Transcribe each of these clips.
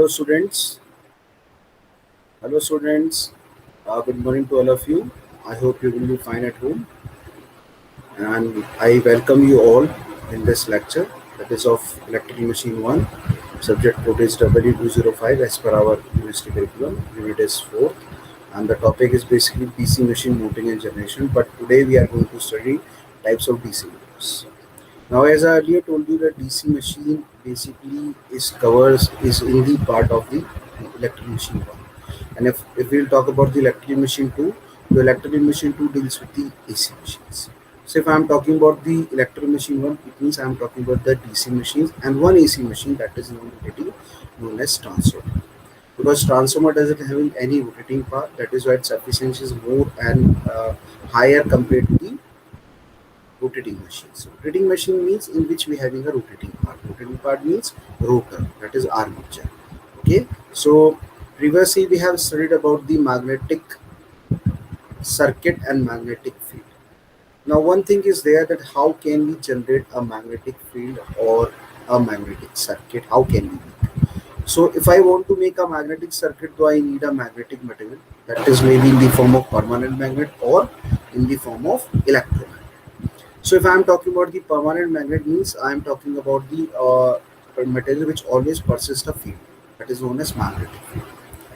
Hello, students. Hello, students. Good morning to all of you. I hope you will be fine at home. And I welcome you all in this lecture that is of Electrical Machine 1. Subject code is W205 as per our university curriculum. Unit is 4. And the topic is basically DC machine mounting and generation. But today we are going to study types of DC motors. Now, as I earlier told you, that DC machine basically is in the part of the electrical machine one. And if we'll talk about the electrical machine two, the electrical machine two deals with the AC machines. So if I'm talking about the electrical machine one, it means I'm talking about the DC machines and one AC machine that is known as transformer. Because transformer doesn't have any rotating part, that is why its efficiency is more and higher compared to the rotating machines. Rotating machine means in which we having a rotating part. Rotating part means rotor, that is armature. Okay, so previously we have studied about the magnetic circuit and magnetic field. Now one thing is there, that how can we generate a magnetic field or a magnetic circuit? How can we make? So if I want to make a magnetic circuit, do I need a magnetic material that is maybe in the form of permanent magnet or in the form of electromagnet? So if I am talking about the permanent magnet, means I am talking about the material which always persists a field, that is known as magnetic field.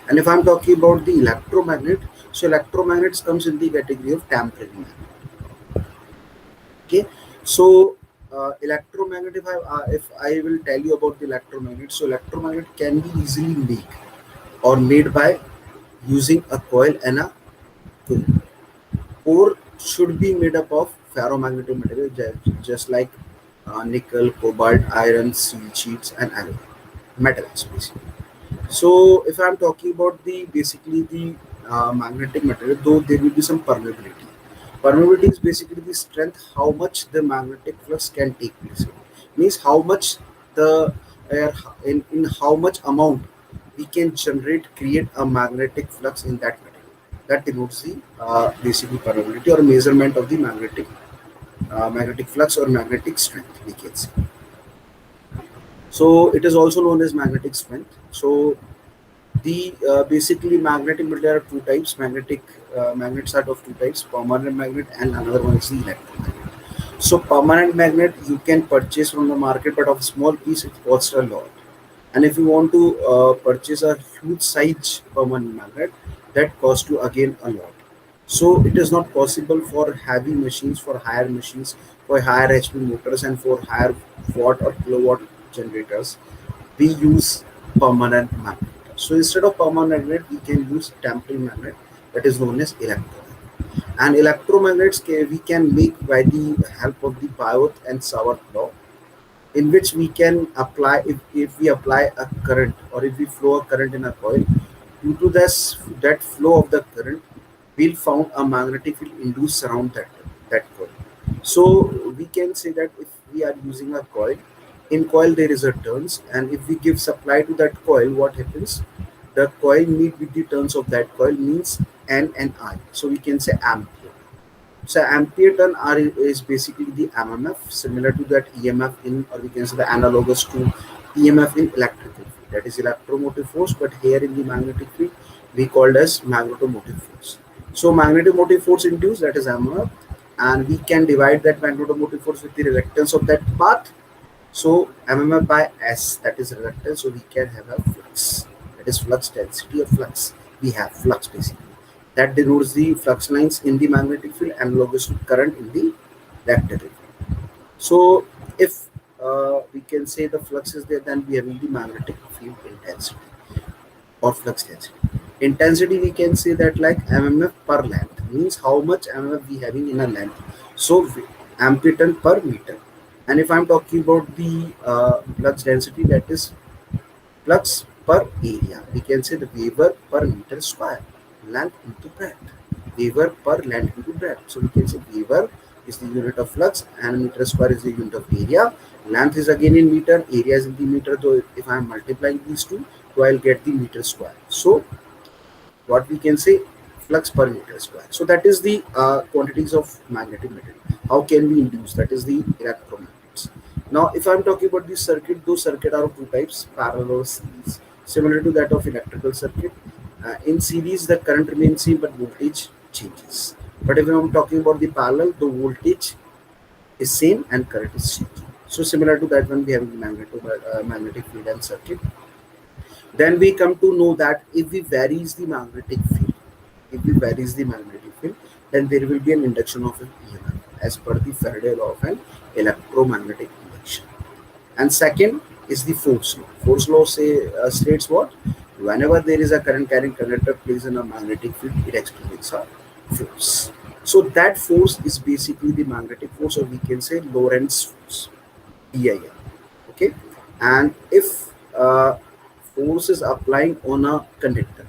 And if I am talking about the electromagnet, so electromagnets comes in the category of temporary magnet. Okay, so electromagnet, if I will tell you about the electromagnet, so electromagnet can be easily made by using a coil and a coil, or should be made up of ferromagnetic material just like nickel, cobalt, iron, steel sheets, and alloy metals basically. So if I'm talking about the basically the magnetic material, though there will be some permeability. Permeability is basically the strength, how much the magnetic flux can take place. Means how much the air in how much amount we can create a magnetic flux in that material. That denotes the basically permeability or measurement of the magnetic flux or magnetic strength, we can say. So it is also known as magnetic strength. So the basically magnetic material are two types. Magnets are of two types: permanent magnet and another one is the electromagnet. So permanent magnet you can purchase from the market, but of small piece it costs a lot. And if you want to purchase a huge size permanent magnet, that costs you again a lot. So it is not possible for heavy machines, for higher machines, for higher HP motors, and for higher watt or kilowatt generators. We use permanent magnet. So instead of permanent magnet, we can use temporary magnet, that is known as electromagnet. And electromagnets we can make by the help of the Biot and Savart law, in which we can apply, if we apply a current or if we flow a current in a coil, due to that flow of the current, we'll found a magnetic field induced around that coil. So we can say that if we are using a coil, in coil there is a turns, and if we give supply to that coil, what happens? The coil meet with the turns of that coil, means N and I. So we can say ampere. So ampere turn R is basically the MMF, similar to that EMF in, or we can say the analogous to EMF in electrical field. That is electromotive force, but here in the magnetic field we called as magnetomotive force. So magnetomotive force induced, that is MMF, and we can divide that magnetomotive force with the reluctance of that path. So MMF by S, that is reluctance. So we can have a flux, that is flux density or flux. We have flux basically. That denotes the flux lines in the magnetic field analogous to current in the electric field. So if we can say the flux is there, then we have the magnetic field intensity or flux density. Intensity we can say that like MMF per length, means how much MMF we having in a length. So ampere turn per meter. And if I'm talking about the flux density, that is flux per area. We can say the Weber per meter square, length into breadth. Weber per length into breadth. So we can say Weber is the unit of flux and meter square is the unit of area. Length is again in meter, area is in the meter. So if I am multiplying these two, so I'll get the meter square. So what we can say, flux per meter square. So that is the quantities of magnetic material. How can we induce? That is the electromagnets. Now if I'm talking about the circuit, those circuit are of two types: parallel or series. similar to that of electrical circuit. In series, the current remains same, but voltage changes. But if I'm talking about the parallel, the voltage is same and current is changing. So similar to that one, we have the magnetic field and circuit. Then we come to know that if we varies the magnetic field, then there will be an induction of an EMF as per the Faraday law of an electromagnetic induction. And second is the force law. Force law states what? Whenever there is a current carrying conductor placed in a magnetic field, it experiences a force. So that force is basically the magnetic force, or we can say Lorentz force, EIL. Okay, and if force is applying on a conductor,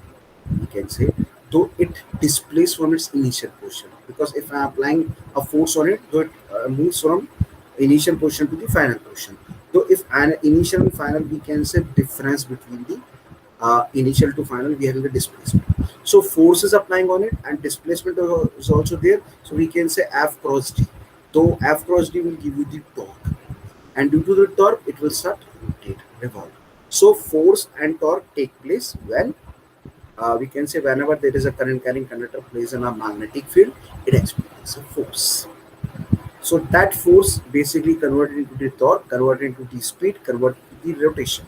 we can say, though it displays from its initial position, because if I am applying a force on it, though it moves from initial position to the final position. So if an initial and final, we can say difference between the initial to final, we have the displacement. So force is applying on it and displacement is also there. So we can say F cross D. Though F cross D will give you the torque, and due to the torque, it will start rotate, revolve. So force and torque take place when we can say whenever there is a current carrying conductor placed in a magnetic field, it experiences a force. So that force basically converted into the torque, converted into the speed, converted to the rotation.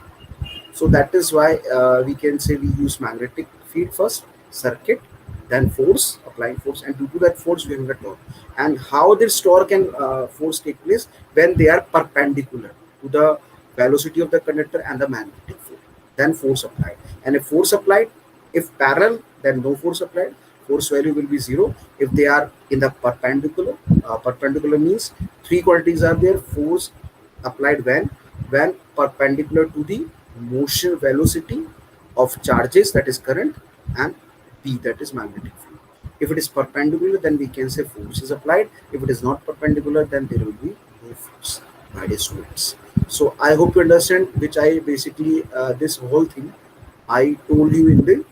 So that is why we can say we use magnetic field first, circuit, then force, applying force, and due to that force we have the torque. And how this torque and force take place? When they are perpendicular to the velocity of the conductor and the magnetic field, then force applied. And if force applied, if parallel, then no force applied. Force value will be 0. If they are in the perpendicular, perpendicular means three quantities are there. Force applied when perpendicular to the motion velocity of charges, that is current, and B, that is magnetic field. If it is perpendicular, then we can say force is applied. If it is not perpendicular, then there will be no force, my dear students. So I hope you understand, which I basically this whole thing I told you in the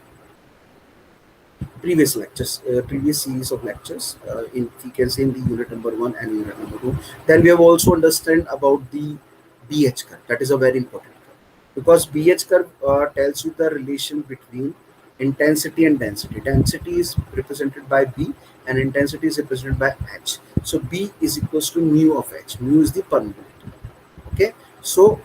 previous lectures, previous series of lectures, in, you can say, in the unit number 1 and unit number 2. Then we have also understand about the BH curve. That is a very important curve, because BH curve tells you the relation between intensity and density. Density is represented by B and intensity is represented by H. So B is equals to mu of H. Mu is the permeability. Okay, so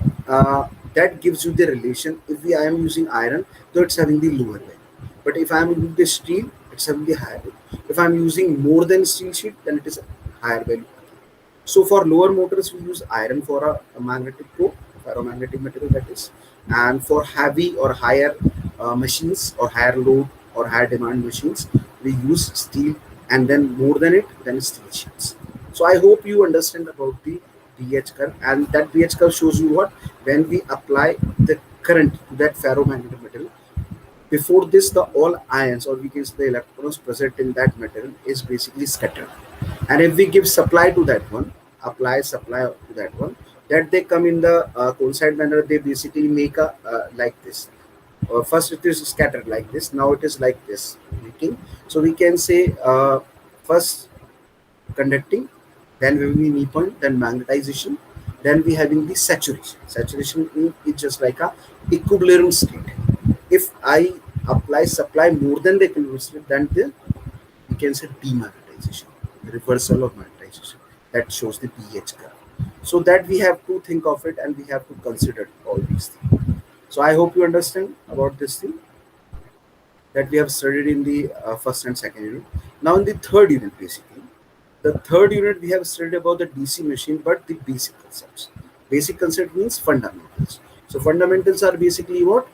that gives you the relation. If I am using iron, so it's having the lower value. But if I am using the steel, it's having the higher value. If I am using more than steel sheet, then it is a higher value. So for lower motors, we use iron for a magnetic core, ferromagnetic material, that is. And for heavy or higher machines, or higher load or higher demand machines, we use steel, and then more than it, then steel sheets. So I hope you understand about the BH curve, and that BH curve shows you what, when we apply the current to that ferromagnetic material, before this, the all ions, or we can say the electrons present in that material, is basically scattered. And if we give supply to that one, apply supply to that one, that they come in the coincide manner, they basically make a like this. First it is scattered like this, now it is like this leaking. So we can say first conducting, then we will be knee point, then magnetization, then we having the saturation. Saturation is just like a equilibrium state. If I apply supply more than the equilibrium state, then we can say demagnetization, reversal of magnetization. That shows the pH curve. So that we have to think of it, and we have to consider all these things. So I hope you understand about this thing that we have studied in the first and second unit. Now in the third unit, basically, the third unit we have studied about the DC machine, but the basic concepts. Basic concept means fundamentals. So fundamentals are basically what?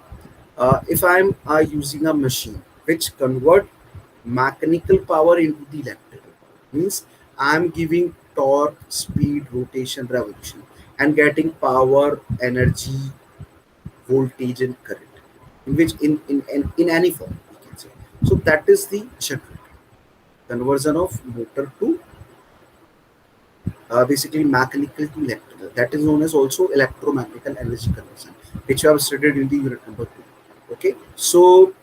If I'm using a machine which convert mechanical power into the electrical power, means I'm giving torque, speed, rotation, revolution, and getting power, energy, voltage, and current, in which in any form, we can say. So that is the generator, conversion of motor to basically mechanical to electrical. That is known as also electromechanical energy conversion, which I have studied in the unit number 2. Okay, so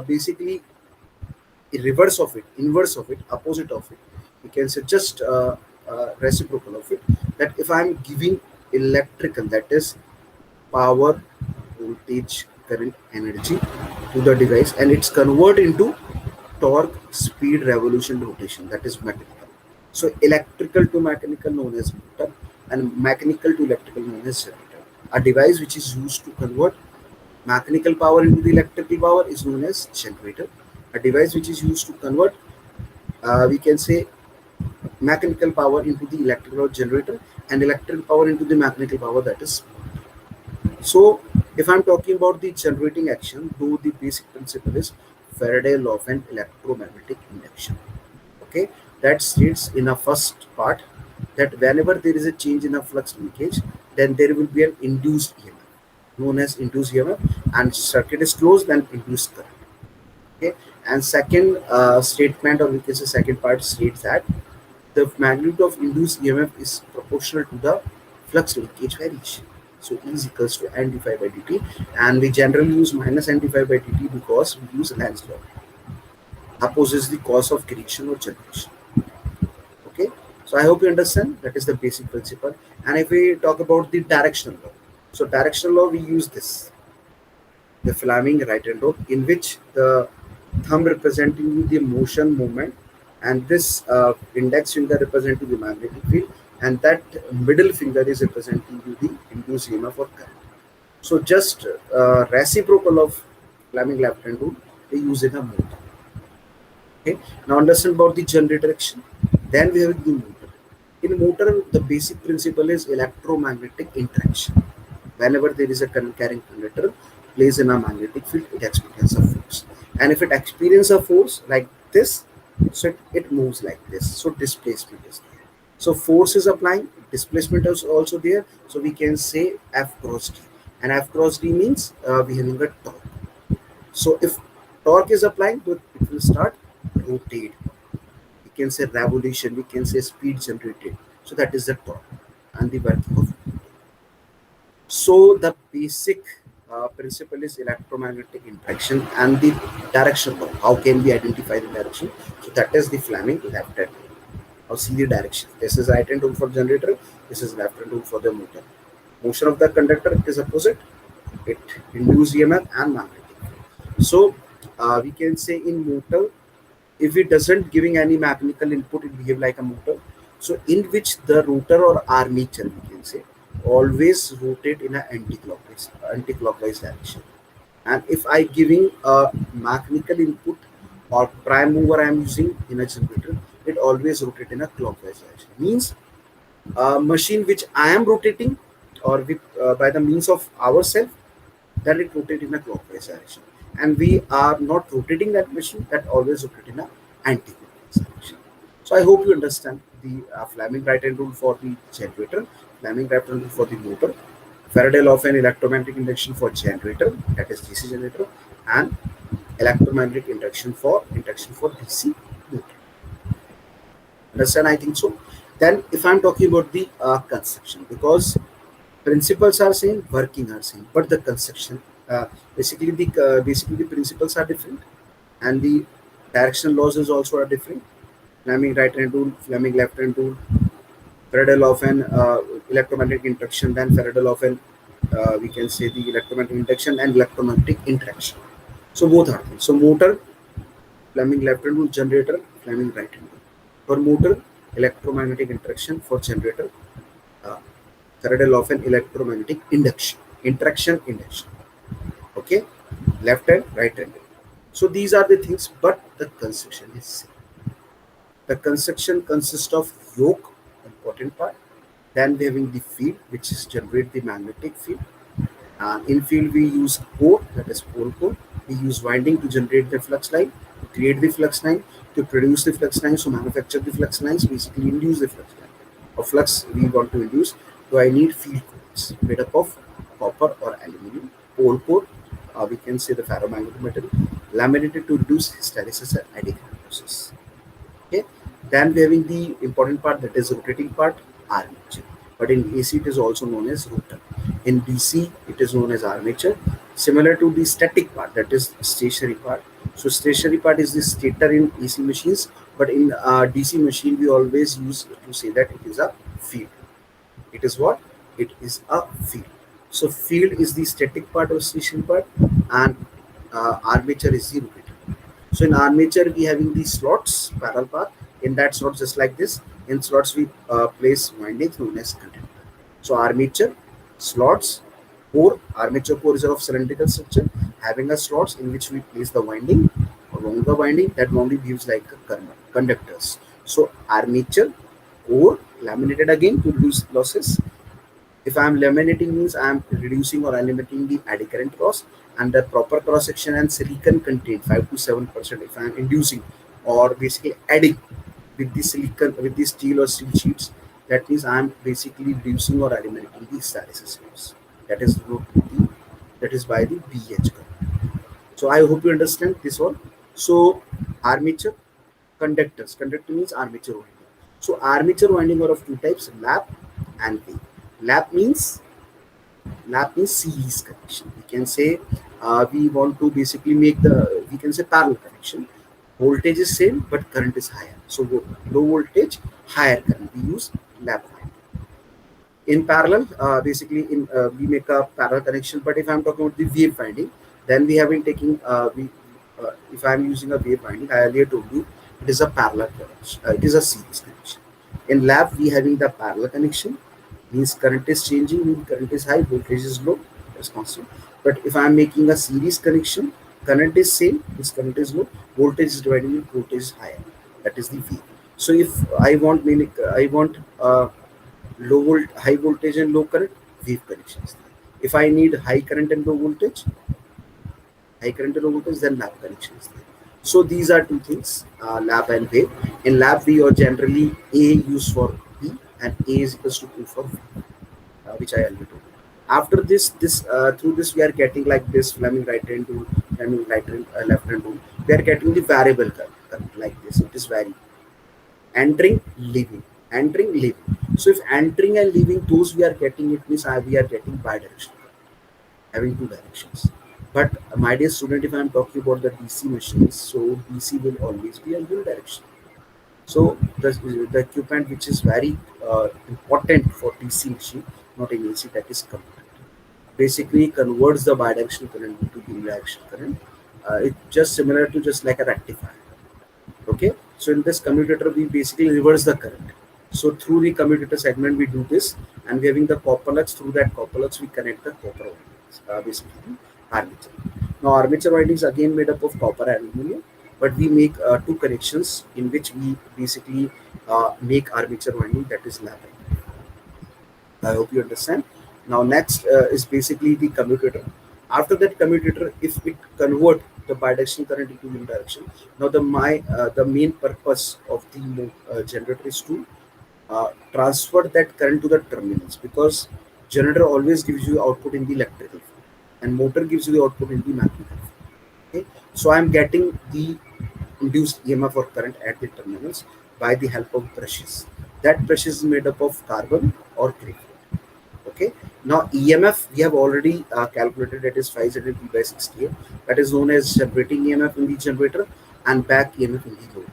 basically reverse of it, inverse of it, opposite of it, we can say just reciprocal of it, that if I'm giving electrical, that is power, voltage, current energy to the device, and it's convert into torque, speed, revolution, rotation. That is mechanical. So electrical to mechanical known as motor, and mechanical to electrical known as generator. A device which is used to convert mechanical power into the electrical power is known as generator. A device which is used to convert, we can say, mechanical power into the electrical generator, and electrical power into the mechanical power, that is. So if I'm talking about the generating action, though the basic principle is Faraday law of an electromagnetic induction. Okay, that states in a first part that whenever there is a change in a flux linkage, then there will be an induced EMF known as induced EMF, and circuit is closed, then induced current. Okay, and second statement, or we can say second part, states that the magnitude of induced EMF is proportional to the flux linkage variation. So E is equals to n d phi by dt, and we generally use minus n d phi by dt because we use Lenz law, opposes the cause of creation or generation. Okay, so I hope you understand that is the basic principle. And if we talk about the directional law, so directional law, we use this, the Fleming right hand rule, in which the thumb representing the motion movement, and this index finger representing the magnetic field, and that middle finger is representing the induced EMF or current. So just reciprocal of Fleming left hand rule, they use in a motor. Okay, now understand about the generator action. Then we have the motor. In motor, the basic principle is electromagnetic interaction. Whenever there is a current carrying conductor placed in a magnetic field, it experiences a force. And if it experiences a force like this, so it moves like this. So displacement is there. So force is applying, displacement is also there. So we can say F cross D. And F cross D means we having a torque. So if torque is applying, it will start rotate. We can say revolution, we can say speed generated. So that is the torque and the working of. So the basic principle is electromagnetic interaction and the direction law. How can we identify the direction? So that is the Fleming left hand rule. Or see the direction. This is right hand rule for generator. This is left hand rule for the motor. Motion of the conductor is opposite. It induces EMF and magnetic. So we can say in motor, if it doesn't giving any mechanical input, it behave like a motor. So in which the rotor or armature, we can say, always rotate in an anti-clockwise direction. And if I giving a mechanical input or prime mover I am using in a generator, it always rotate in a clockwise direction. Means a machine which I am rotating, or with by the means of ourselves, that it rotate in a clockwise direction. And we are not rotating that machine, that always rotate in a anti-clockwise direction. So I hope you understand the Fleming right hand rule for the generator, Fleming right hand rule for the motor, Faraday law of an electromagnetic induction for generator, that is DC generator, and electromagnetic induction for DC motor. Understand? I think so. Then if I'm talking about the construction, because principles are same, working are same, but the construction, basically the principles are different, and the directional laws is also are different. Fleming right hand rule, Fleming left hand rule, Faraday law of an electromagnetic induction, then Faraday law of an we can say the electromagnetic induction and electromagnetic interaction. So both are things. So motor, Fleming left hand rule, generator, Fleming right hand rule. For motor, electromagnetic interaction. For generator, Faraday law of an electromagnetic induction, interaction, induction. Okay, left hand, right hand. So these are the things, but the construction is same. The construction consists of yoke, important part. Then we having the field, which is generate the magnetic field. In field we use core, that is pole core. We use winding to generate the flux line, to create the flux line, to produce the flux lines, to manufacture the flux lines, basically induce the flux line. Or flux we want to induce. So I need field coils made up of copper or aluminum. Pole core, we can say the ferromagnetic metal, laminated to reduce hysteresis and anti-gravity process. Okay. Then we having the important part, that is rotating part, armature. But in AC it is also known as rotor. In DC it is known as armature. Similar to the static part, that is stationary part. So stationary part is the stator in AC machines, but in DC machine we always use to say that it is a field. It is what? It is a field. So field is the static part or stationary part, and armature is the rotating. So in armature, we having these slots, parallel path. In that slot, just like this, in slots we place windings known as conductor. So armature, slots, core. Armature core is of cylindrical structure, having a slots in which we place the winding. Along the winding, that normally gives like a conductors. So armature, core, laminated again to reduce losses. If I am laminating means I am reducing or eliminating the eddy current loss, and the proper cross section and silicon content 5 to 7%. If I am inducing or basically adding with the silicon with the steel or steel sheets, that means I am basically reducing or eliminating the hysteresis loss. That is that is by the BH current. So I hope you understand this one. So armature conductors. Conductor means armature winding. So armature winding are of two types: lap and wave. Lap means series connection. We can say we want to basically make the we can say parallel connection. Voltage is same but current is higher. So low voltage, higher current. We use lap winding. In parallel, basically in we make a parallel connection. But if I'm talking about the wave winding, then we have been taking if I'm using a wave winding, I earlier told you it is a parallel connection. It is a series connection. In lab, we having the parallel connection, means current is changing, means current is high, voltage is low, it's constant. But if I'm making a series connection, current is same, means current is low, voltage is dividing with voltage is higher. That is the wave. So if I want high voltage and low current, wave connection is there. If I need high current and low voltage, then lab connection is there. So these are two things, lab and wave. In lab, we are generally A used for B and A is equals to 2 for V, which I already told. After this through this we are getting like this Fleming right hand rule, Fleming left hand rule. We are getting the variable current like this. It is varying. Entering, leaving. So if entering and leaving, those we are getting, it means we are getting bidirectional, having two directions. But my dear student, if I am talking about the DC machines, so DC will always be a unidirectional. So the equipment which is very important for DC machine, not in AC, that is converter. Basically converts the bidirectional current into unidirectional current. It's just similar to just like a rectifier. Okay, so in this commutator we basically reverse the current. So through the commutator segment we do this, and we having the copper lux. Through that copper lux we connect the copper windings, basically armature. Now armature windings again made up of copper and aluminum, but we make two connections in which we basically make armature winding, that is lap. I hope you understand. Now next is basically the commutator. After that commutator, if it convert the bidirectional current into unidirectional, now the main purpose of the generator is to transfer that current to the terminals, because generator always gives you output in the electrical field and motor gives you the output in the mechanical field. Okay, so I am getting the induced EMF or current at the terminals by the help of brushes. That brush is made up of carbon or graphite. Okay, now EMF we have already calculated, it is 500 p by 68. That is known as generating EMF in the generator and back EMF in the motor.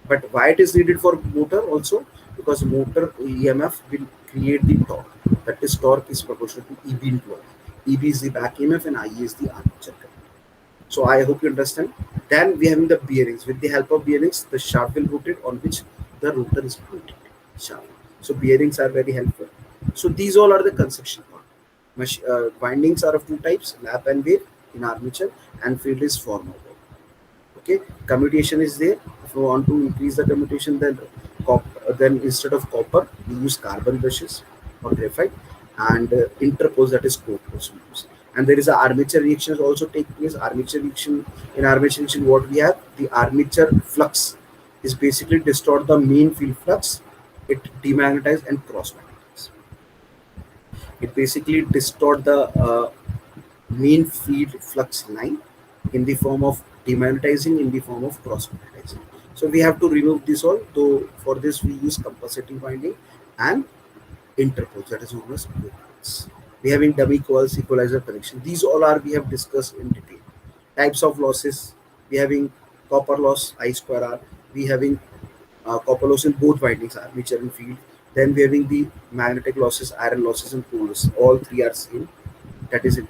But why it is needed for motor also? Because motor EMF will create the torque. That is torque is proportional to EB into I. EB is the back EMF and I is the armature current. So I hope you understand. Then we having the bearings. With the help of bearings, the shaft will rotate on which the rotor is pointed. Shaft. So bearings are very helpful. So these all are the construction part. Windings are of two types: lap and wave in armature, and field is form over. Okay, commutation is there. If you want to increase the commutation, then instead of copper, we use carbon brushes or graphite, and interpose, that is co-pose we use. And there is a armature reaction also take place. Armature reaction, in armature reaction, what we have, the armature flux is basically distort the main field flux. It demagnetize and cross magnetize. It basically distort the main field flux line in the form of demagnetizing, in the form of cross magnetizing. So we have to remove this all. So for this we use compensating winding and interpose, that is known as coils. We have in dummy coils, equalizer connection. These all are we have discussed in detail. Types of losses: we having copper loss I square R. We having copper loss in both windings, armature and field. Then we having the magnetic losses, iron losses, and coal losses. All three are same. That is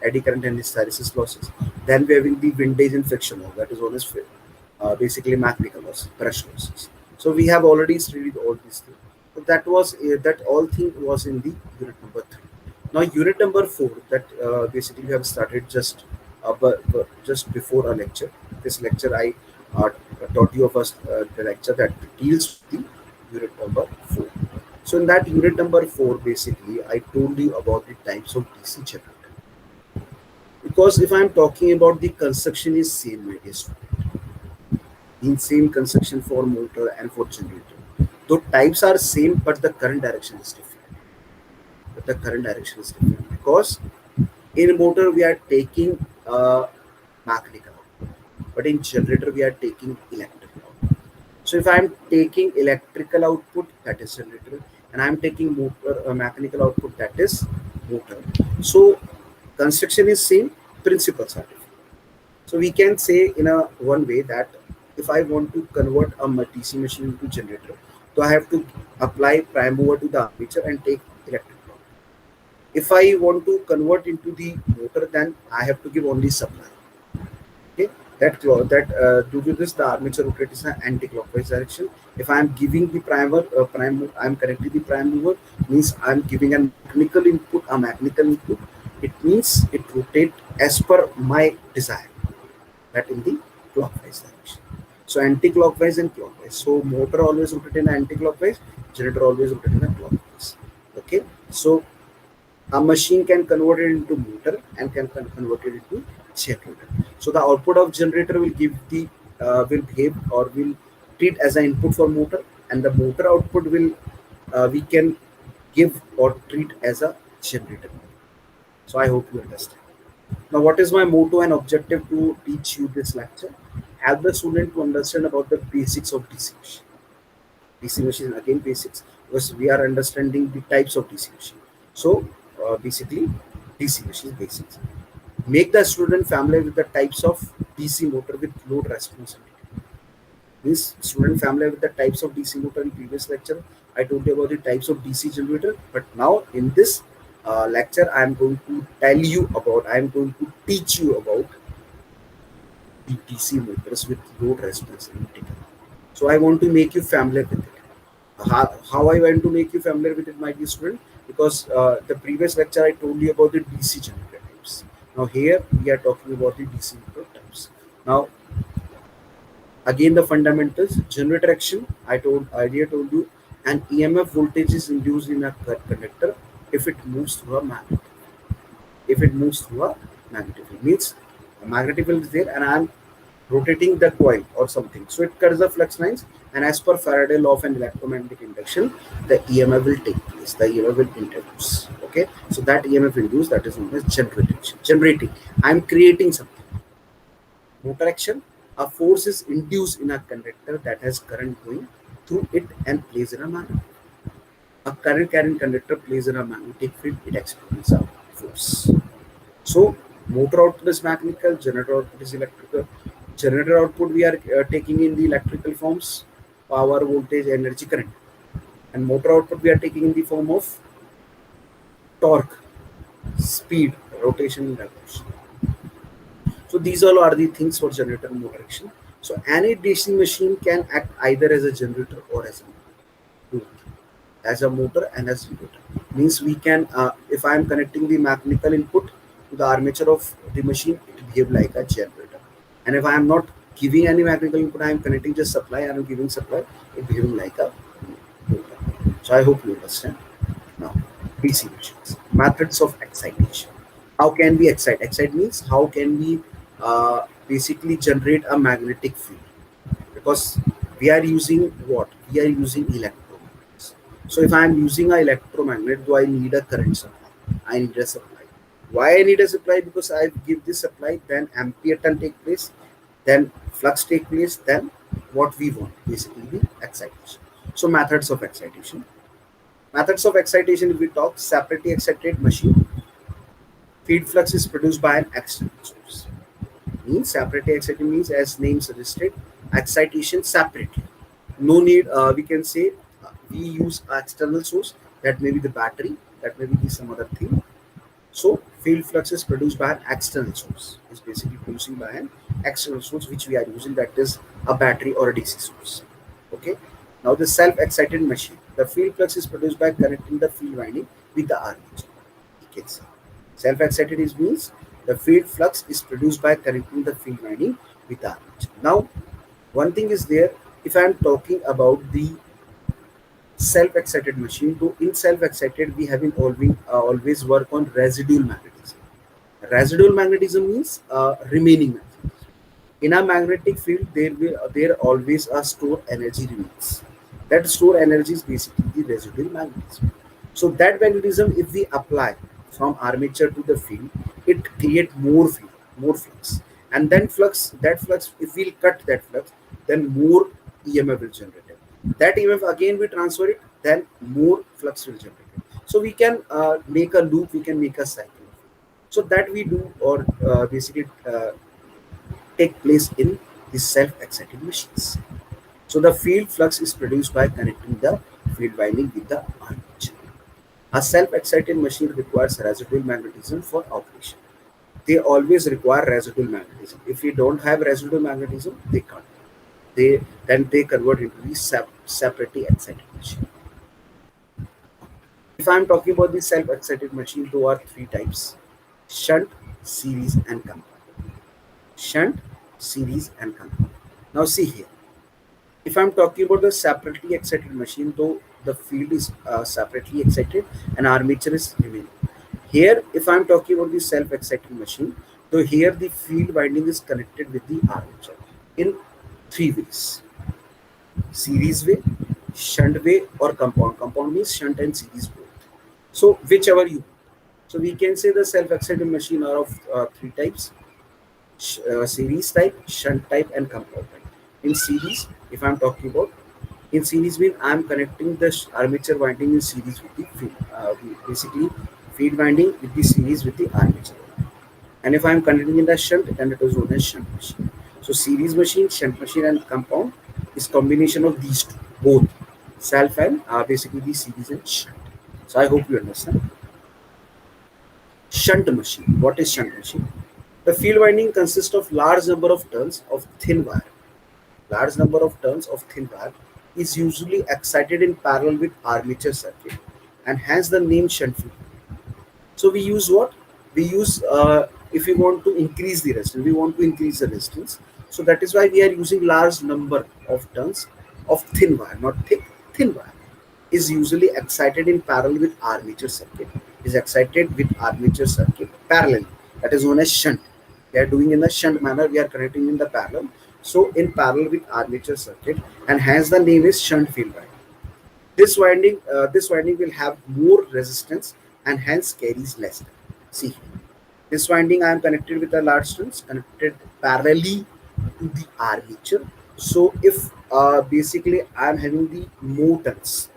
eddy current and hysteresis losses. Then we having the windage and friction loss. That is known as basically mechanical loss, pressure losses. So we have already studied all these things. So that was that all thing was in the unit number 3. Now unit number 4, that basically we have started just before a lecture. This lecture I taught you first the lecture that deals with the unit number 4. So in that unit number 4, basically I told you about the types of DC generator. Because if I'm talking about the construction is same, my dear student, in same construction for motor and for generator. The types are same, but the current direction is different. Because in motor we are taking mechanical output, but in generator we are taking electrical output. So if I am taking electrical output, that is generator, and I am taking motor mechanical output, that is motor. So construction is same, principles are different. So we can say in a one way that if I want to convert a DC machine into generator, so I have to apply prime mover to the armature and take electric power. If I want to convert into the motor, then I have to give only supply. Okay, due to this the armature rotates in anti-clockwise direction. If I am giving the I am connecting the prime mover, means I am giving a mechanical input. It means it rotates as per my desire, that in the clockwise direction. So anti-clockwise and clockwise. So motor always rotate in anti-clockwise, generator always rotate in clockwise. Okay. So a machine can convert it into motor and can convert it into generator. So the output of generator will give the will behave or will treat as an input for motor, and the motor output will we can give or treat as a generator. So I hope you understand. Now, what is my motto and objective to teach you this lecture? Help the student to understand about the basics of DC machine. DC machine, again basics, because we are understanding the types of DC machine. So basically DC machine basics. Make the student familiar with the types of DC motor with load responsibility. Means student familiar with the types of DC motor. In previous lecture I told you about the types of DC generator, but now in this lecture I am going to teach you about the DC motors with load responsibility. So I want to make you familiar with it. How I want to make you familiar with it, my dear student? Because the previous lecture I told you about the DC generator types. Now here we are talking about the DC motor types. Now again the fundamentals. Generator action, I earlier told you, an EMF voltage is induced in a conductor if it moves through a magnet. Means a magnetic field is there and I am rotating the coil or something, so it cuts the flux lines, and as per Faraday law of an electromagnetic induction, the EMF will take place, the EMF will introduce. Okay, so that EMF induced, that is known as generating. I am creating something. Motor action, a force is induced in a conductor that has current going through it and plays in a magnet. A current carrying conductor plays in a magnetic field, it experiences a force. So motor output is mechanical, generator output is electrical. Generator output we are taking in the electrical forms: power, voltage, energy, current. And motor output we are taking in the form of torque, speed, rotation, and revolution. So these all are the things for generator and motor action. So any DC machine can act either as a generator or as a motor. As a motor and as a generator. Means we can, if I am connecting the mechanical input to the armature of the machine, it behave like a generator. And if I am not giving any mechanical input, I am connecting just supply, I am giving supply, it behaving like a motor. So I hope you understand. Now, DC machines. Methods of excitation. How can we excite? Excite means how can we basically generate a magnetic field? Because we are using what? We are using electromagnets. So if I am using an electromagnet, do I need a current supply? I need a supply. Why I need a supply? Because I give this supply, then ampere turn take place, then flux take place, then what we want, basically the excitation. So methods of excitation. Methods of excitation, if we talk, separately excited machine. Feed flux is produced by an external source. Means separately excited means, as name suggested, excitation separately. No need, we can say we use external source, that may be the battery, that may be some other thing. So field flux is produced by an external source. It's basically producing by an external source which we are using, that is a battery or a DC source. Okay. Now the self-excited machine. The field flux is produced by connecting the field winding with the armature. You can see. Self-excited is means the field flux is produced by connecting the field winding with the armature. Now one thing is there, if I am talking about the self-excited machine, so in self-excited we have been always work on residual magnetism. Residual magnetism means remaining magnetism. In a magnetic field, there always a store energy remains. That store energy is basically the residual magnetism. So that magnetism, if we apply from armature to the field, it create more field, more flux, and then flux, if we'll cut that flux, then more EMF will generate it. That EMF again we transfer it, then more flux will generate it. So we can make a loop, we can make a cycle. So that we do, or basically take place in the self-excited machines. So the field flux is produced by connecting the field winding with the armature. A self-excited machine requires residual magnetism for operation. They always require residual magnetism. If you don't have residual magnetism, they can't. They convert into the separately excited machine. If I'm talking about the self-excited machine, there are three types: shunt, series, and compound. Shunt, series, and compound. Now see here. If I'm talking about the separately excited machine, though the field is separately excited and armature is remaining. Here, if I'm talking about the self-excited machine, so here the field winding is connected with the armature in three ways: series way, shunt way, or compound. Compound means shunt and series both. So whichever you. So we can say the self-excited machine are of three types: series type, shunt type, and compound type. In series, if I'm talking about, in series mean I'm connecting the armature winding in series with the field, basically field winding with the series with the armature. And if I'm connecting in the shunt, then it is known as shunt machine. So series machine, shunt machine, and compound is combination of these two, both self and basically the series and shunt. So I hope you understand. Shunt machine. What is shunt machine? The field winding consists of large number of turns of thin wire. Large number of turns of thin wire is usually excited in parallel with armature circuit, and hence the name shunt field. So we use what? We use if we want to increase the resistance, we want to increase the resistance. So that is why we are using large number of turns of thin wire, not thick, thin wire. Is usually excited in parallel with armature circuit. Is excited with armature circuit parallel. That is known as shunt. We are doing in the shunt manner. We are connecting in the parallel. So in parallel with armature circuit, and hence the name is shunt field winding. This winding will have more resistance and hence carries less current. See, this winding I am connected with a large turns connected parallelly to the armature. So if basically I am having the more turns,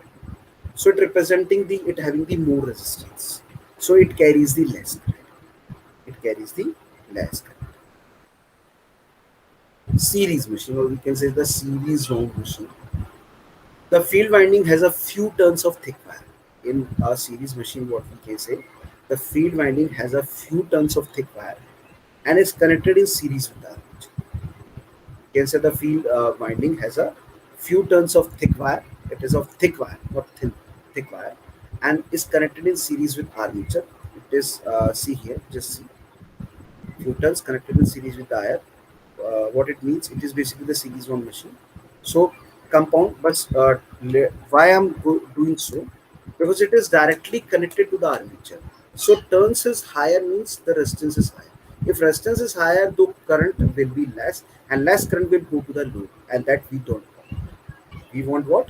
so it representing the it having the more resistance. So it carries the less current. It carries the less current. Series machine, or we can say the series wound machine. The field winding has a few turns of thick wire. In a series machine, what we can say, the field winding has a few turns of thick wire and is connected in series with the armature. You can say the field winding has a few turns of thick wire. It is of thick wire, not thin, thick wire, and is connected in series with armature. It is see here, just see, few turns connected in series with the wire. What it means, it is basically the series one machine. So compound, but why I'm doing so, because it is directly connected to the armature. So turns is higher means the resistance is higher. If resistance is higher, the current will be less, and less current will go to the load, and that we don't want. We want what?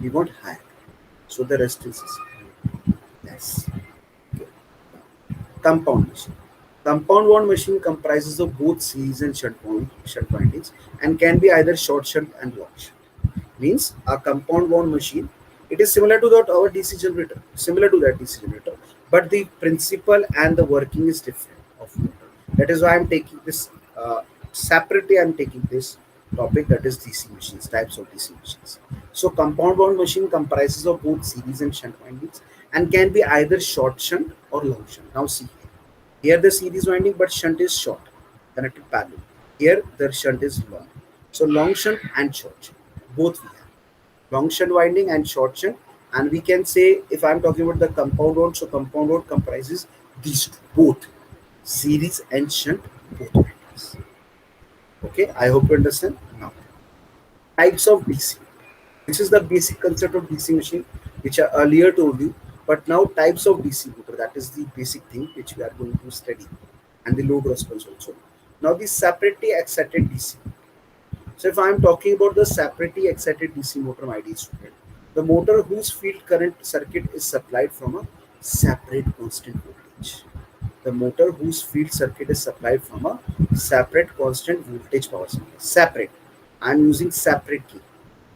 We want higher. So the resistance is less. Okay. Compound machine. Compound wound machine comprises of both series and shunt windings, and can be either short shunt and long shunt. Means a compound wound machine, it is similar to that our DC generator, similar to that DC generator, but the principle and the working is different of motor. That is why I'm taking this separately. I'm taking this topic, that is DC machines, types of DC machines. So compound wound machine comprises of both series and shunt windings and can be either short shunt or long shunt. Now see here the series winding, but shunt is short, connected parallel. Here the shunt is long. So long shunt and short shunt, both we have long shunt winding and short shunt. And we can say, if I'm talking about the compound wound, so compound wound comprises these two, both series and shunt, both windings. Okay, I hope you understand. Now, types of DC. This is the basic concept of DC machine, which I earlier told you. But now types of DC motor, that is the basic thing which we are going to study, and the load response also. Now the separately excited DC. So if I am talking about the separately excited DC motor, my dear student, the motor whose field current circuit is supplied from a separate constant voltage. The motor whose field circuit is supplied from a separate constant voltage power supply. Separate. I am using separate key.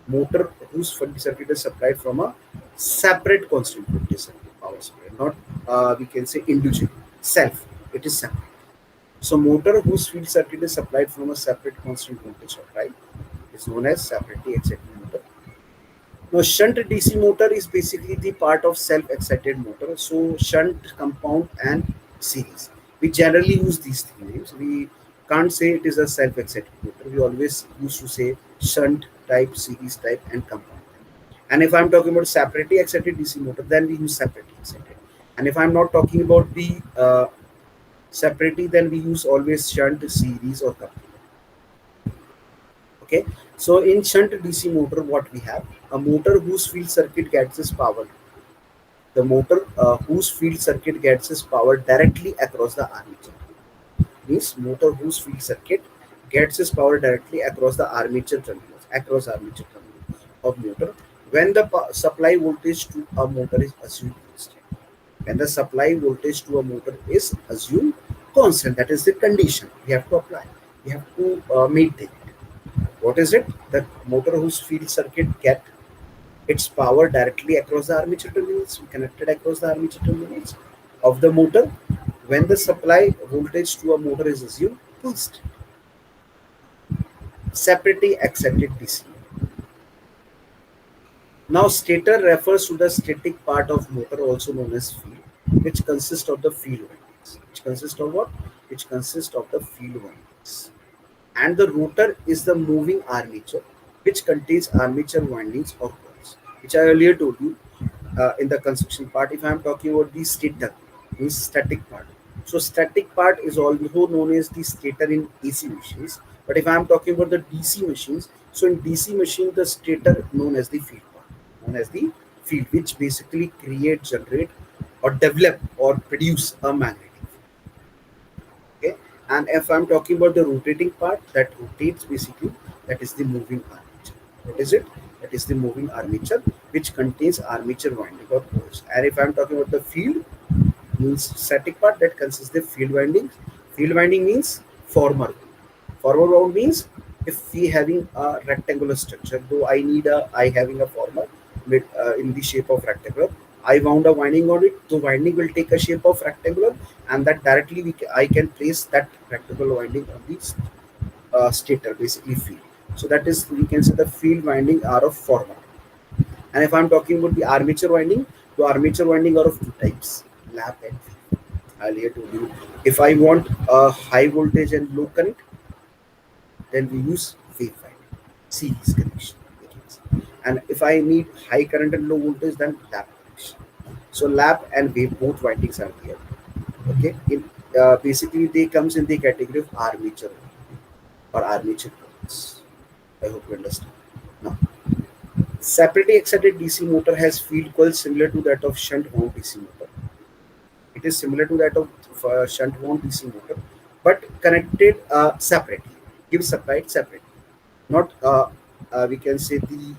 Motor whose field circuit is supplied from a separate constant voltage power supply. Not we can say individual. Self. It is separate. So motor whose field circuit is supplied from a separate constant voltage supply is known as separately excited motor. Now shunt DC motor is basically the part of self-excited motor. So shunt, compound and series. We generally use these three names. We can't say it is a self-excited motor. We always used to say shunt type, series type and compound. And if I'm talking about separately excited DC motor, then we use separately excited. And if I'm not talking about the separately, then we use always shunt, series or compound. Okay, so in shunt DC motor, what we have, a motor whose field circuit gets its power, the motor whose field circuit gets its power directly across the armature, means motor whose field circuit gets its power directly across the armature terminals, of motor, when the supply voltage to a motor is assumed constant. When the supply voltage to a motor is assumed constant, that is the condition we have to apply, we have to maintain. What is it? The motor whose field circuit get its power directly across the armature terminals, connected across the armature terminals of the motor, when the supply voltage to a motor is assumed constant. Separately excited DC. Now stator refers to the static part of motor, also known as field, which consists of the field windings. Which consists of what? Which consists of the field windings. And the rotor is the moving armature, which contains armature windings or coils, which I earlier told you in the construction part. If I am talking about the stator, means static part. So static part is also known as the stator in AC machines. But if I am talking about the DC machines, so in DC machine, the stator known as the field part, known as the field, which basically create, generate, or develop or produce a magnetic. Okay, and if I'm talking about the rotating part that rotates, basically that is the moving armature. What is it? That is the moving armature, which contains armature winding or coils. And if I'm talking about the field, means static part, that consists the field winding. Field winding means former. Former wound means if we having a rectangular structure, though I having a former with in the shape of rectangular, I wound a winding on it. The winding will take a shape of rectangular, and that directly I can place that rectangular winding on the stator, basically field. So that is, we can say the field winding are of former. And if I'm talking about the armature winding, the armature winding are of two types: lap and field. I earlier told you, if I want a high voltage and low current, then we use wave winding, series connection. And if I need high current and low voltage, then lap connection. So lap and wave, both windings are here. Okay, basically they comes in the category of armature or armature currents. I hope you understand. Now, separately excited DC motor has field coils similar to that of shunt wound DC motor. It is similar to that of shunt wound DC motor, but connected separately, gives supplied separately. Not we can say the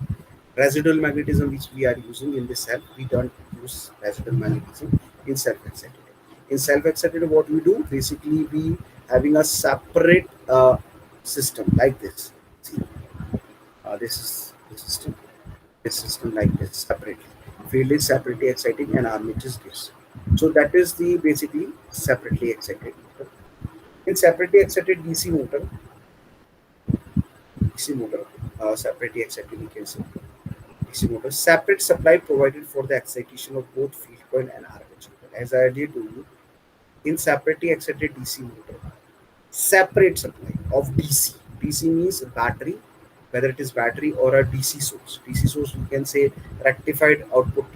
residual magnetism which we are using in this cell. We don't use residual magnetism in self-excited. In self-excited, what we do, basically we having a separate system like this. See, this is the system. This system like this separately. Field is separately exciting and armature is this. So that is the basically separately excited motor. In separately excited DC motor, separately excited, we can say. DC motor. Separate supply provided for the excitation of both field coil and armature coil. As I already told you, in separately excited DC motor, separate supply of DC. DC means battery, whether it is battery or a DC source. DC source, we can say rectified output,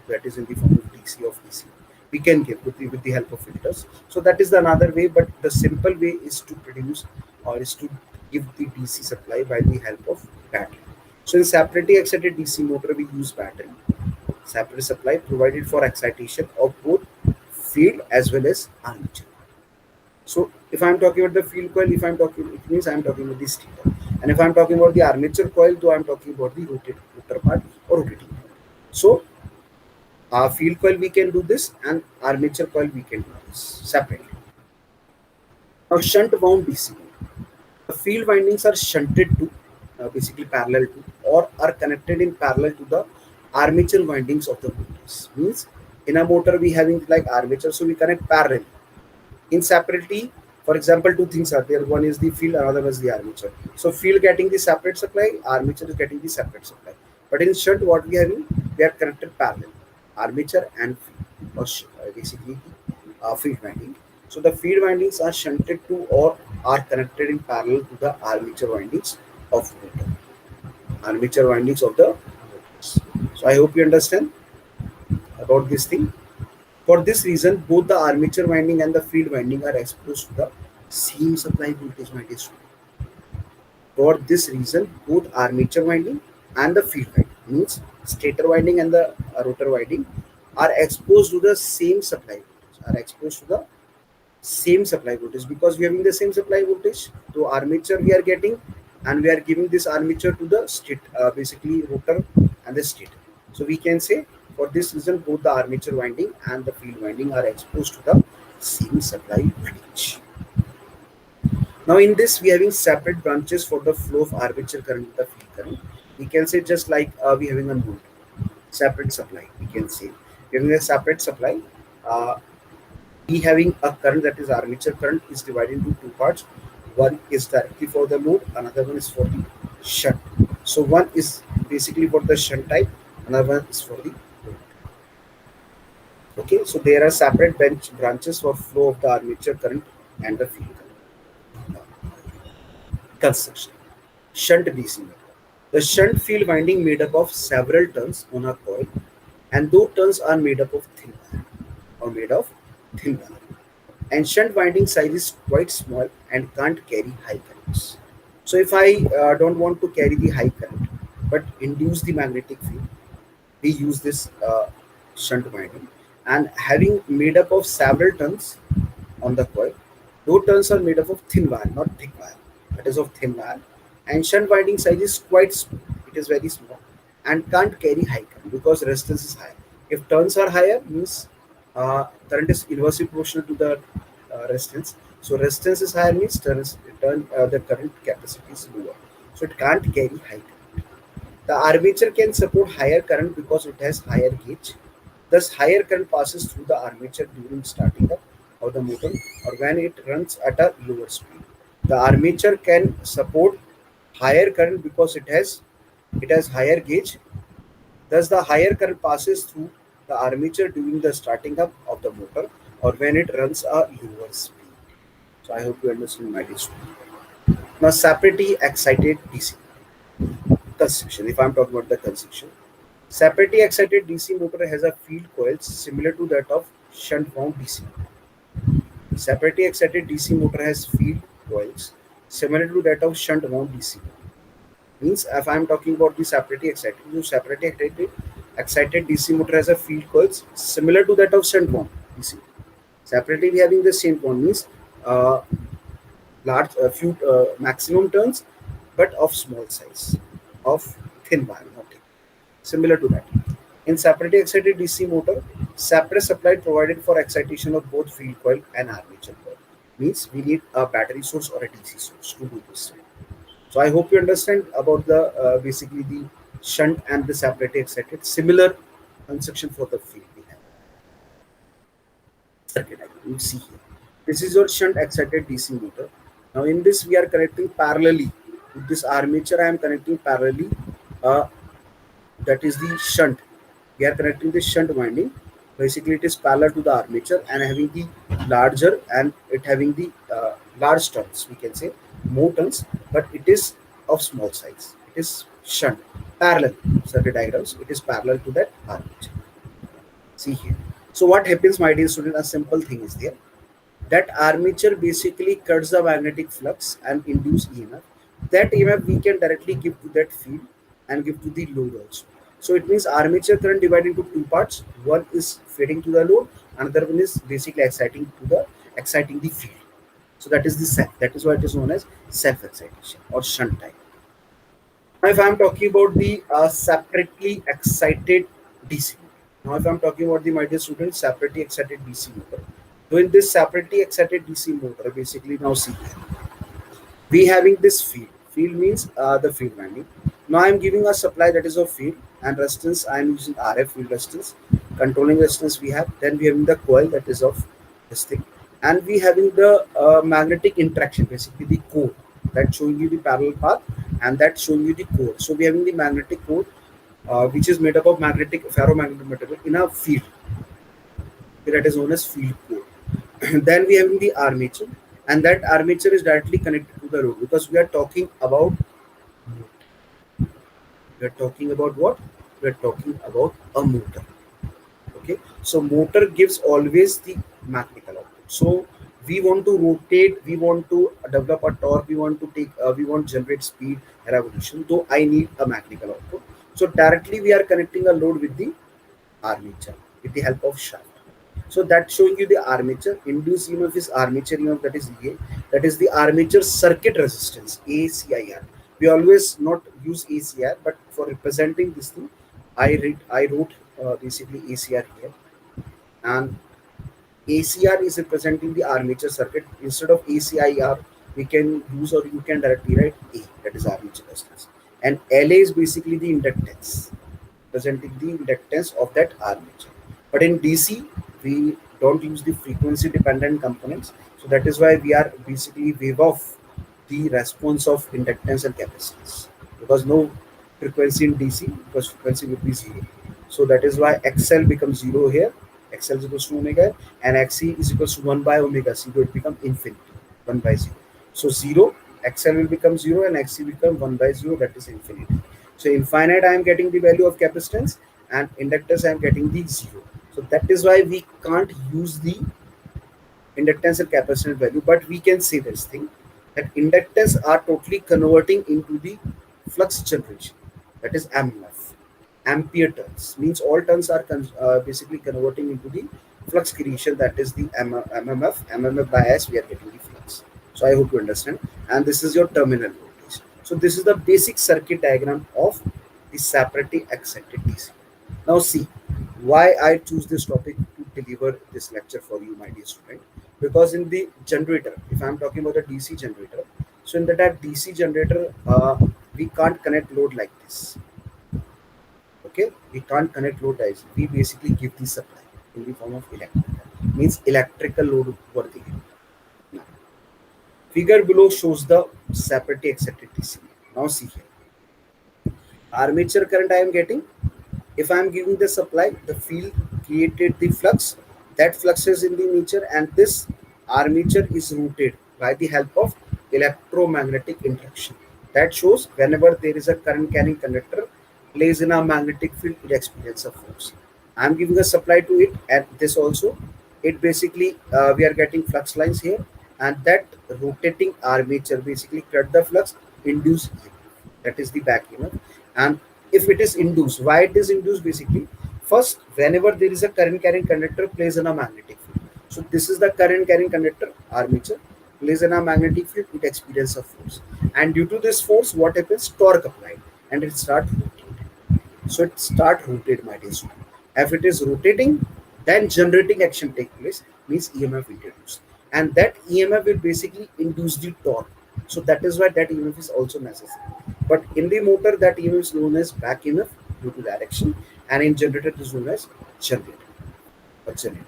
that is in the form of DC of DC. We can give with the help of filters. So that is the another way, but the simple way is to produce or is to give the DC supply by the help of battery. So in separately excited DC motor, we use battery. Separate supply provided for excitation of both field as well as armature. So if I'm talking about the field coil, if I'm talking, it means I'm talking about the stator. And if I'm talking about the armature coil, though I'm talking about the rotor part or rotating part. So field coil we can do this, and armature coil we can do this separately. Now shunt wound DC motor. The field windings are shunted to basically parallel to or are connected in parallel to the armature windings of the motors. Means in a motor we having like armature, so we connect parallel. In separately, for example, two things are there. One is the field, another is the armature. So field getting the separate supply, armature is getting the separate supply. But in shunt, what we having? They are connected parallel, armature and field, or basically field winding. So the field windings are shunted to or are connected in parallel to the armature windings of motor. Armature windings of the motors. So I hope you understand about this thing. For this reason, both the armature winding and the field winding are exposed to the same supply voltage, my dear student. For this reason, both armature winding and the field winding, means stator winding and the rotor winding, are exposed to the same supply voltage, because we are having the same supply voltage. So armature we are getting, and we are giving this armature to the basically rotor and the stator. So we can say, for this reason, both the armature winding and the field winding are exposed to the same supply voltage. Now in this, we are having separate branches for the flow of armature current and the field current. We can say just like we having a node, separate supply. We can say having a separate supply. We having a current, that is armature current, is divided into two parts. One is directly for the load, another one is for the shunt. So one is basically for the shunt type, another one is for the load. Okay, so there are separate branches for flow of the armature current and the field current. Construction. Shunt DC motor. The shunt field winding made up of several turns on a coil, and those turns are made up of thin wire. And shunt winding size is quite small and can't carry high currents. So if I don't want to carry the high current but induce the magnetic field, we use this shunt winding, and having made up of several turns on the coil. Those turns are made up of thin wire, not thick wire. That is of thin wire. And shunt winding size is quite small. It is very small and can't carry high current because resistance is higher. If turns are higher, means current is inversely proportional to the resistance. So resistance is higher, means the current capacity is lower. So it can't carry high current. The armature can support higher current because it has higher gauge. Thus, higher current passes through the armature during starting up of the motor or when it runs at a lower speed. The armature can support higher current because it has higher gauge. Thus, the higher current passes through the armature during the starting up of the motor or when it runs a lower speed. So I hope you understand my discussion. Now, separately excited DC construction. If I'm talking about the construction, separately excited DC motor has a field coil similar to that of shunt wound DC motor. Separately excited DC motor has field coils similar to that of shunt wound DC motor. Means if I'm talking about the separately excited DC motor has a field coils similar to that of shunt wound DC. Separately we having the same one, means few maximum turns but of small size, of thin wire, not thick. Similar to that. In separately excited DC motor, separate supply provided for excitation of both field coil and armature coil. Means we need a battery source or a DC source to do this. So I hope you understand about the basically the shunt and the separately excited. Similar construction for the field we have. Circuit diagram. You see here. This is your shunt excited DC motor. Now in this we are connecting parallelly with this armature. I am connecting parallelly uh, that is the shunt. We are connecting the shunt winding. Basically, it is parallel to the armature and having the larger and it having the large turns. We can say more turns, but it is of small size. It is shunt parallel circuit diagrams. It is parallel to that armature. See here. So what happens, my dear student? A simple thing is there. That armature basically cuts the magnetic flux and induce EMF. That EMF we can directly give to that field and give to the load also. So it means armature current divided into two parts. One is feeding to the load, another one is basically exciting the field. So that is the self. That is why it is known as self excitation or shunt type. Now, if I am talking about the separately excited DC. Now, if I am talking about the, my dear students, separately excited DC motor. So in this separately excited DC motor, basically now see, we having this field. Field means the field winding. Now I am giving a supply that is of field and resistance. I am using RF field resistance. Controlling resistance we have. Then we having the coil that is of this thing, and we having the magnetic interaction, basically the core that showing you the parallel path, and that showing you the core. So we having the magnetic core, which is made up of magnetic ferromagnetic material in a field that is known as field core. Then we have the armature, and that armature is directly connected to the road because we are talking about what? We are talking about a motor. Okay, so motor gives always the mechanical output. So we want to rotate, we want to develop a torque, we want to generate speed, revolution. Though I need a mechanical output. So directly we are connecting a load with the armature with the help of shaft. So that's showing you the armature. Induced EMF is armature EMF, that is EA. That is the armature circuit resistance, ACIR. We always not use ACR, but for representing this thing, I wrote basically ACR here. And ACR is representing the armature circuit. Instead of ACIR, we can use or you can directly write A, that is armature resistance. And LA is basically the inductance, representing the inductance of that armature. But in DC, we don't use the frequency dependent components. So that is why we are basically wave off the response of inductance and capacitance, because no frequency in DC, because frequency would be zero. So that is why XL becomes zero here. XL is equals to omega, and XC is equals to 1 by omega C. So it becomes infinity, 1 by 0. So 0, XL will become 0 and XC will become 1 by 0, that is infinity. So infinite, I am getting the value of capacitance, and inductance I am getting the 0. So that is why we can't use the inductance and capacitance value, but we can say this thing that inductance are totally converting into the flux generation, that is MMF. Ampere turns means all turns are basically converting into the flux creation, that is the MMF by S we are getting the flux. So I hope you understand, and this is your terminal voltage. So this is the basic circuit diagram of the separately excited DC. Now see why I choose this topic to deliver this lecture for you, my dear student. Because in the generator, if I am talking about the DC generator, so in that DC generator, we can't connect load like this. Okay, we can't connect load as we basically give the supply in the form of electrical, means electrical load worthy. Now, figure below shows the separately excited DC. Now see here, armature current I am getting. If I am giving the supply, the field created the flux. That flux is in the nature, and this armature is routed by the help of electromagnetic interaction. That shows whenever there is a current carrying conductor plays in a magnetic field, it experiences a force. I am giving a supply to it, and this also, it basically we are getting flux lines here, and that rotating armature basically cut the flux, induce EMF. That is the back EMF. And if it is induced, why it is induced? Basically, first, whenever there is a current carrying conductor plays in a magnetic field. So this is the current carrying conductor, armature plays in a magnetic field, it experiences a force, and due to this force, what happens? Torque applied, and it starts rotating. So it start rotate, my dear student. If it is rotating, then generating action take place, means EMF introduced, and that EMF will basically induce the torque. So that is why that EMF is also necessary. But in the motor, that EMF is known as back EMF due to direction, and in generator it is known as generator or generator.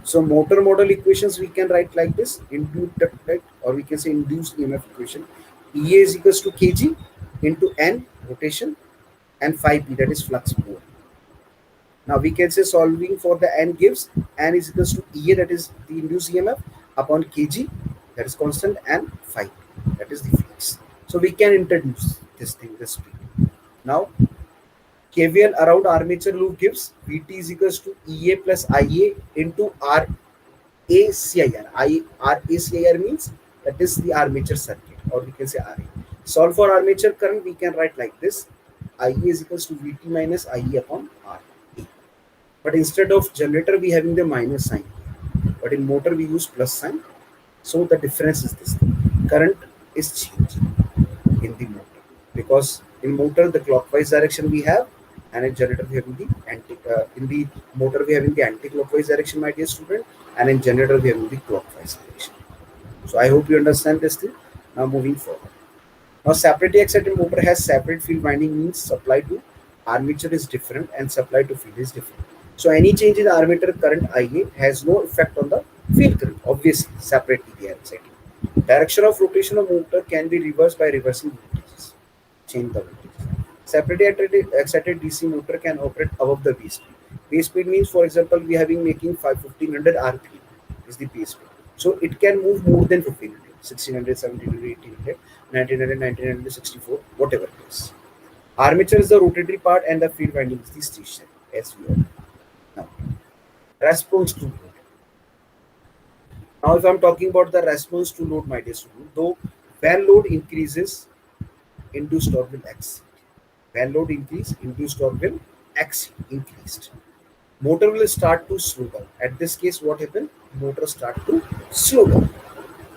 So motor model equations we can write like this: induced, right? Or we can say induced EMF equation. EA is equals to kg into N rotation and phi p, that is flux more. Now we can say solving for the n gives n is equals to ea, that is the induced EMF, upon kg, that is constant, and phi, that is the flux. So we can introduce this thing, this speed. Now KVL around armature loop gives Vt is equals to Ea plus Ia into RACIR. RACIR means that is the armature circuit, or we can say RA. Solve for armature current, we can write like this: Ia is equals to Vt minus Ia upon RA. But instead of generator, we having the minus sign. But in motor, we use plus sign. So the difference is this: current is changed in the motor, because in motor the clockwise direction we have, and in generator we have in the motor we have in the anti-clockwise direction, my dear student, and in generator we have in the clockwise direction. So I hope you understand this thing. Now moving forward. Now separately excited motor has separate field winding, means supply to armature is different and supply to field is different. So any change in armature current IA has no effect on the field current. Obviously, separately they are excited. Direction of rotation of motor can be reversed by reversing voltages. Change the voltage. Separately excited DC motor can operate above the base speed. Base speed means, for example, we have been making 1500 RPM is the base speed. So it can move more than 1500, 1600, 1700, 1800, 1900, 1964, whatever it is. Armature is the rotatory part and the field winding is the stationary, as we all know. Now, response to load. Now, if I'm talking about the response to load, my dear student, though when load increases, induced torque will exceed. When load increase, induced torque will exceed, increased. Motor will start to slow down. At this case, what happened? Motor start to slow down.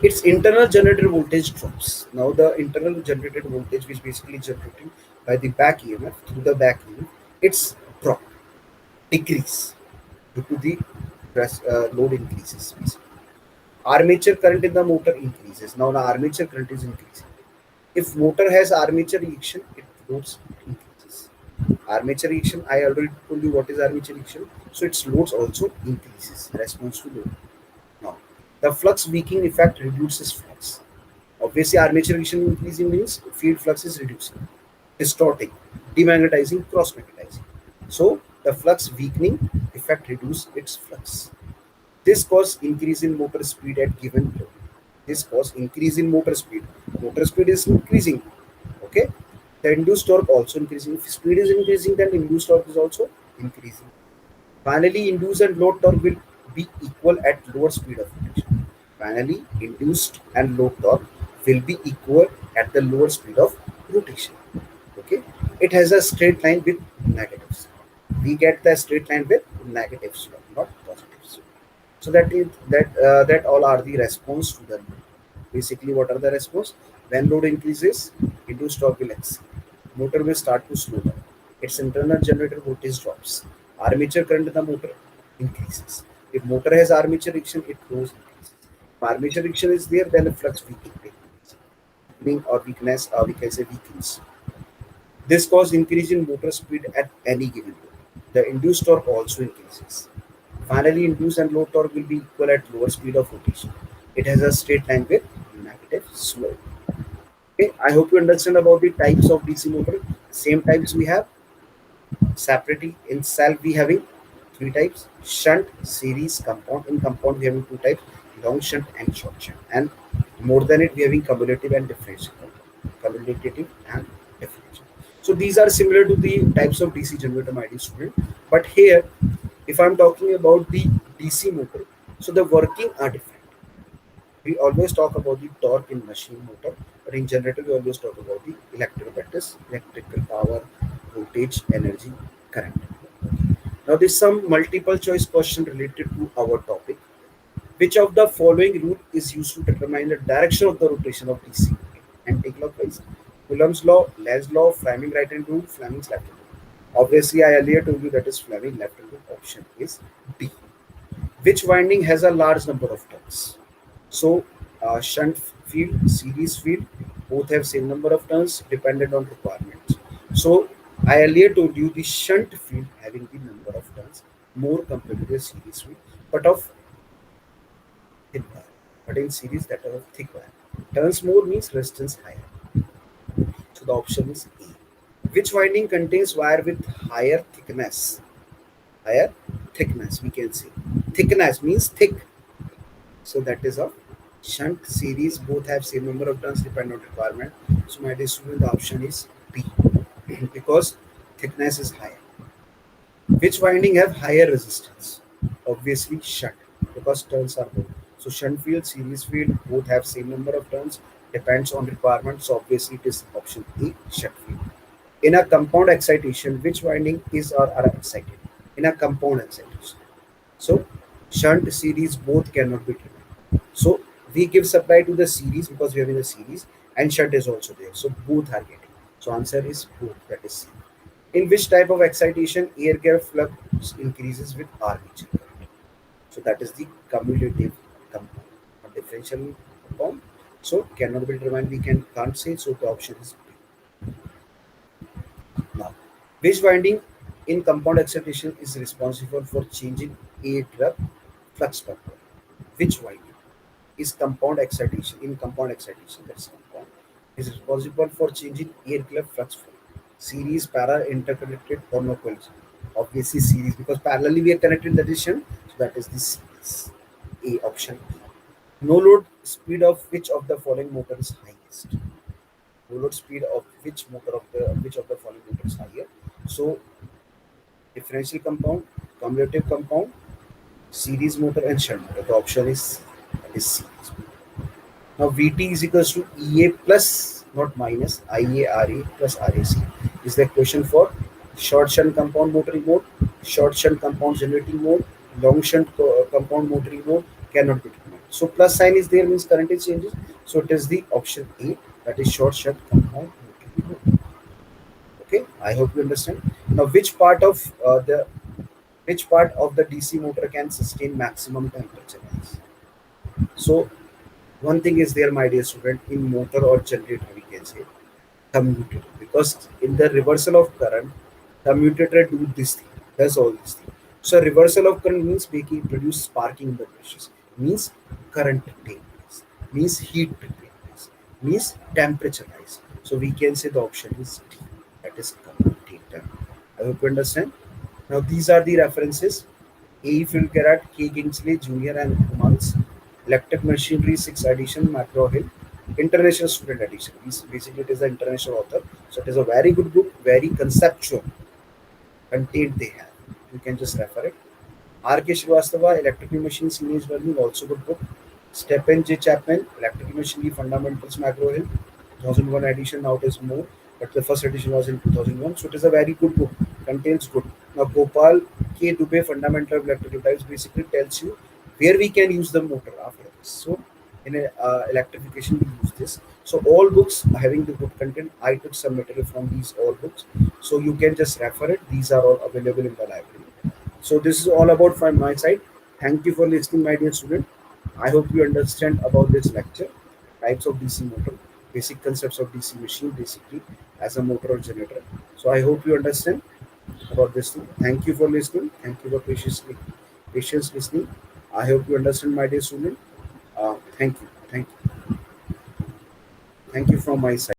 Its internal generated voltage drops. Now the internal generated voltage, which basically generated by the back EMF through the back EMF, it's drop, decrease due to the load increases. Basically. Armature current in the motor increases. Now the armature current is increasing. If motor has armature reaction, it loads increases. Armature reaction, I already told you what is armature reaction. So its loads also increases, response to load. Now, the flux weakening effect reduces flux. Obviously, armature reaction increasing means field flux is reducing, distorting, demagnetizing, cross-magnetizing. So the flux weakening effect reduces its flux. This causes increase in motor speed at given load. This causes increase in motor speed. Motor speed is increasing. Okay. The induced torque also increasing. If speed is increasing, then induced torque is also increasing. Finally, induced and load torque will be equal at lower speed of rotation. Finally, induced and load torque will be equal at the lower speed of rotation. Okay. It has a straight line with negative slope. We get the straight line with negative slope, not positive slope. So that all are the response to the load. Basically, what are the response? When load increases, induced torque will exceed. Motor will start to slow down. Its internal generator voltage drops. Armature current in the motor increases. If motor has armature reaction, it goes increases. If armature reaction is there, then the flux weakening or weakness, we can say weakens. This causes increase in motor speed at any given load. The induced torque also increases. Finally, induced and load torque will be equal at lower speed of rotation. It has a straight line with negative slope. Okay, I hope you understand about the types of DC motor. Same types we have separately. In cell we having three types: shunt, series, compound. In compound we having two types: long shunt and short shunt. And more than it, we having cumulative and differential. Cumulative and differential. So these are similar to the types of DC generator, my dear student. But here, if I'm talking about the DC motor, so the working are different. We always talk about the torque in machine motor, but in generator we always talk about the electrical, that is electrical power, voltage, energy, current. Now there's some multiple choice question related to our topic. Which of the following rule is used to determine the direction of the rotation of DC? Anti-clockwise, Coulomb's law, Lenz's law, Fleming right-hand rule, Fleming's left-hand rule. Obviously, I earlier told you that is Fleming left-hand rule. Option is B. Which winding has a large number of turns? So, shunt field, series field, both have same number of turns dependent on requirements. So, I earlier told you the shunt field having the number of turns more compared to the series field, but of thin wire. But in series, that are of thick wire. Turns more means resistance higher. So the option is A. Which winding contains wire with higher thickness? Higher thickness, we can say. Thickness means thick. So that is of shunt series. Both have same number of turns, depend on requirement. So my dear student, the option is B because thickness is higher. Which winding have higher resistance? Obviously shunt because turns are more. So shunt field, series field, both have same number of turns, depends on requirement. So obviously it is option A, shunt field. In a compound excitation, which winding is or are excited? In a compound excitation. So shunt series both cannot be driven. So we give supply to the series because we have in the series and shunt is also there. So both are getting. So answer is both, that is C. In which type of excitation air gap flux increases with armature current? So that is the cumulative compound, not differential compound. So cannot be determined. We can't say. So the option is B. Now, which winding in compound excitation is responsible for changing air gap flux pattern? Which winding is compound excitation in compound excitation, that's compound, is responsible for changing air gap flux flow? Series, para, interconnected, or no collision? Obviously series because parallelly we are connected in the addition, so that is the series. A option. No load speed of which of the following motor is highest? No load speed of which of the following motor is higher? So differential compound, cumulative compound, series motor, and shunt motor. The option is series. Now Vt is equals to Ea plus, not minus, IaRa plus Rac is the equation for short shunt compound motoring mode, short shunt compound generating mode, long shunt compound motoring mode cannot be determined. So plus sign is there means current is changes. So it is the option A, that is short shunt compound motoring mode. Okay, I hope you understand. Now which part of the DC motor can sustain maximum temperature rise? So one thing is there, my dear student, in motor or generator we can say commutator, because in the reversal of current, commutator do this thing, does all this thing. So reversal of current means making produce sparking in the brushes, means current take place, means heat take place, means temperature rise. So we can say the option is D, that is commutator. I hope you understand. Now these are the references: A. Philgarat, K. Kingsley Jr. and Humans, Electric Machinery 6 edition, Macro Hill, International Student Edition. Basically, it is the international author. So it is a very good book, very conceptual content they have. You can just refer it. R.K. Srivastava, Electrical Machines Teenage Learning, also good book. Stephen J. Chapman, Electrical Machinery Fundamentals, Macro Hill, 2001 edition. Now it is more, but the first edition was in 2001. So it is a very good book, contains good. Now Gopal K. Dubey, Fundamental of Electrical Types, basically tells you where we can use the motor after this. So in electrification we use this. So all books having the good content, I took some material from these all books. So you can just refer it. These are all available in the library. So this is all about from my side. Thank you for listening, my dear student. I hope you understand about this lecture. Types of DC motor, basic concepts of DC machine, basically as a motor or generator. So I hope you understand about this thing. Thank you for listening. Thank you for patience listening. I hope you understand, my dear student. Thank you. Thank you. Thank you from my side.